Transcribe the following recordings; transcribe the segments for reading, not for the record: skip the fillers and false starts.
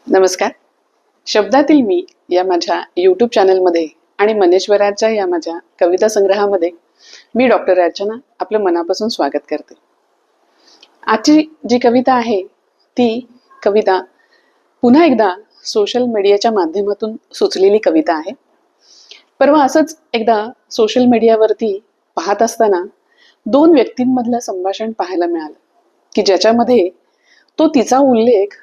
नमस्कार. शब्दातील मी या माझ्या यूट्यूब चॅनलमध्ये आणि मनेश्वराच्या या माझ्या कविता संग्रहामध्ये मी डॉक्टर अर्चना आपलं मनापासून स्वागत करते. आजची जी कविता आहे ती कविता पुन्हा एकदा सोशल मीडियाच्या माध्यमातून सुचलेली कविता आहे. परवा असंच एकदा सोशल मीडियावरती पाहत असताना दोन व्यक्तींमधलं संभाषण पाहायला मिळालं की ज्याच्यामध्ये तो तिचा उल्लेख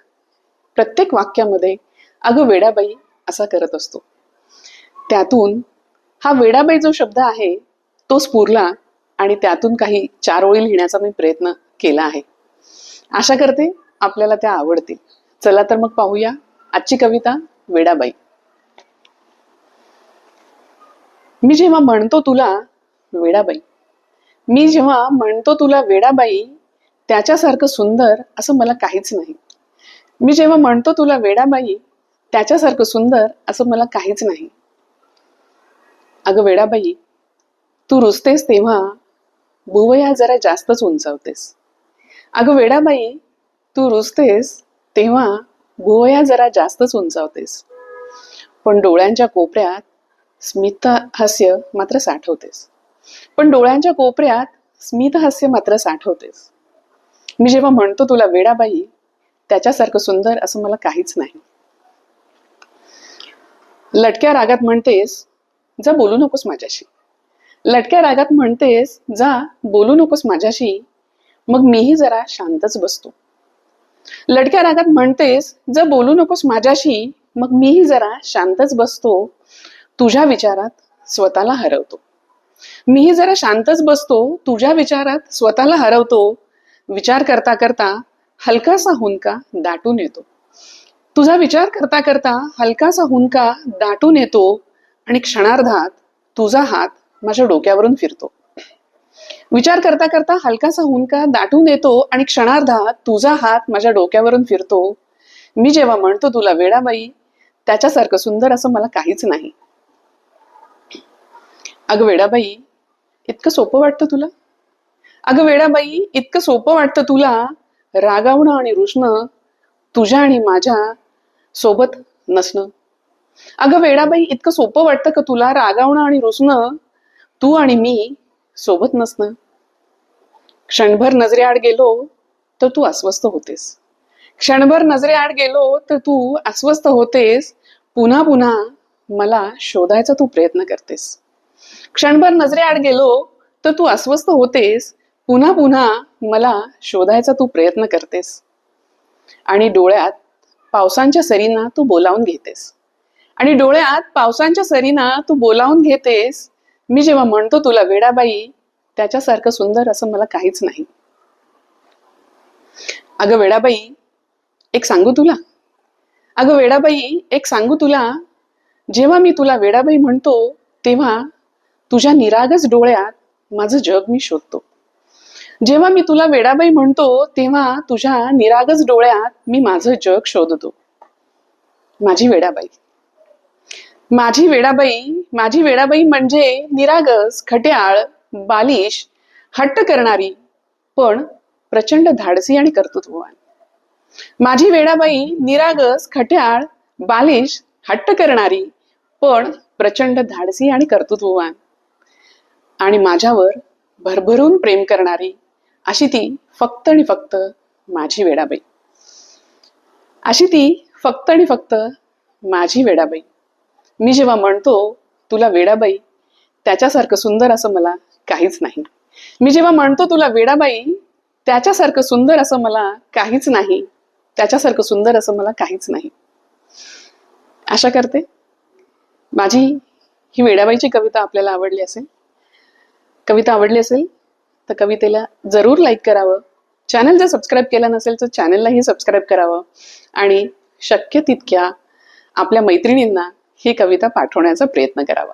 प्रत्येक वाक्यामध्ये अगं वेडाबाई असा करत असतो. त्यातून हा वेडाबाई जो शब्द आहे तो स्फुरला आणि त्यातून काही 4 ओळी लिहिण्याचा मी प्रयत्न केला आहे. आशा करते आपल्याला त्या आवडतील. चला तर मग पाहूया आजची कविता वेडाबाई. मी जेव्हा म्हणतो तुला वेडाबाई, मी जेव्हा म्हणतो तुला वेडाबाई, त्याच्यासारखं सुंदर असं मला काहीच नाही. मी जेव्हा म्हणतो तुला वेडाबाई, त्याच्यासारखं सुंदर असं मला काहीच नाही. अगं वेडाबाई, तू रुसतेस तेव्हा भुवया जरा जास्तच उंचावतेस. अगं वेडाबाई, तू रुसतेस तेव्हा भुवया जरा जास्तच उंचावतेस, पण डोळ्यांच्या कोपऱ्यात स्मित हास्य मात्र साठवतेस. पण डोळ्यांच्या कोपऱ्यात स्मित हास्य मात्र साठवतेस. मी जेव्हा म्हणतो तुला वेडाबाई, त्याच्यासारखं सुंदर असं मला काहीच नाही. लटक्या रागात म्हणतेस जा बोलू नकोस माझ्याशी. लटक्या रागात म्हणतेस जा बोलू नकोस माझ्याशी, मग मीही जरा शांतच बसतो. लटक्या रागात म्हणतेस जा बोलू नकोस माझ्याशी, मग मीही जरा शांतच बसतो. तुझ्या विचारात स्वतःला हरवतो. मीही जरा शांतच बसतो. तुझ्या विचारात स्वतःला हरवतो. विचार करता करता हलकासा हुंदका दाटून येतो. तुझा विचार करता करता हलकासा हुंदका दाटून येतो आणि क्षणार्धात तुझा हात माझ्या डोक्यावरून फिरतो. विचार करता करता हलकासा हुंदका दाटून येतो आणि क्षणार्धात तुझा हात माझ्या डोक्यावरून फिरतो. मी जेव्हा म्हणतो तुला वेडाबाई, त्याच्यासारखं सुंदर असं मला काहीच नाही. अगं वेडाबाई, इतकं सोपं वाटतं तुला? अगं वेडाबाई, इतकं सोपं वाटतं तुला रागावणं आणि रुसणं, तुझ्या आणि माझ्या सोबत नसणं? अगं वेडाबाई, इतकं सोपं वाटतं का तुला रागावणं आणि रुसणं, तू आणि मी सोबत नसणं? क्षणभर नजरेआड गेलो तर तू अस्वस्थ होतेस. क्षणभर नजरेआड गेलो तर तू अस्वस्थ होतेस. पुन्हा पुन्हा मला शोधायचा तू प्रयत्न करतेस. क्षणभर नजरेआड गेलो तर तू अस्वस्थ होतेस. पुन्हा पुन्हा मला शोधायचा तू प्रयत्न करतेस. आणि डोळ्यात पावसांच्या सरींना तू बोलावून घेतेस. आणि डोळ्यात पावसांच्या सरींना तू बोलावून घेतेस. मी जेव्हा म्हणतो तुला वेडाबाई, त्याच्यासारखं सुंदर असं मला काहीच नाही. अगं वेडाबाई, एक सांगू तुला? अगं वेडाबाई, एक सांगू तुला? जेव्हा मी तुला वेडाबाई म्हणतो तेव्हा तुझ्या निरागस डोळ्यात माझं जग मी शोधतो. जेव्हा मी तुला वेडाबाई म्हणतो तेव्हा तुझ्या निरागस डोळ्यात मी माझं जग शोधतो. माझी वेडाबाई, माझी वेडाबाई, माझी वेडाबाई म्हणजे निरागस, खट्याळ, बालिश, हट्ट करणारी पण प्रचंड धाडसी आणि कर्तृत्ववान. माझी वेडाबाई निरागस, खट्याळ, बालिश, हट्ट करणारी पण प्रचंड धाडसी आणि कर्तृत्ववान आणि माझ्यावर भरभरून प्रेम करणारी, अशी ती फक्त आणि फक्त माझी वेडाबाई. अशी ती फक्त आणि फक्त माझी वेडाबाई. मी जेव्हा म्हणतो तुला वेडाबाई, त्याच्यासारखं सुंदर असं मला काहीच नाही. मी जेव्हा म्हणतो तुला वेडाबाई, त्याच्यासारखं सुंदर असं मला काहीच नाही. त्याच्यासारखं सुंदर असं मला काहीच नाही. आशा करते माझी ही वेडाबाईची कविता आपल्याला आवडली असेल. कविता आवडली असेल तर कवितेला जरूर लाईक करावं. चॅनल जर सबस्क्राईब केलं नसेल तर चॅनललाही सबस्क्राईब करावं आणि शक्य तितक्या आपल्या मैत्रिणींना ही कविता पाठवण्याचा प्रयत्न करावा.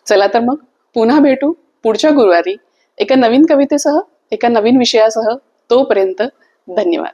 चला तर मग पुन्हा भेटू पुढच्या गुरुवारी एका नवीन कवितेसह, एका नवीन विषयासह. तोपर्यंत धन्यवाद.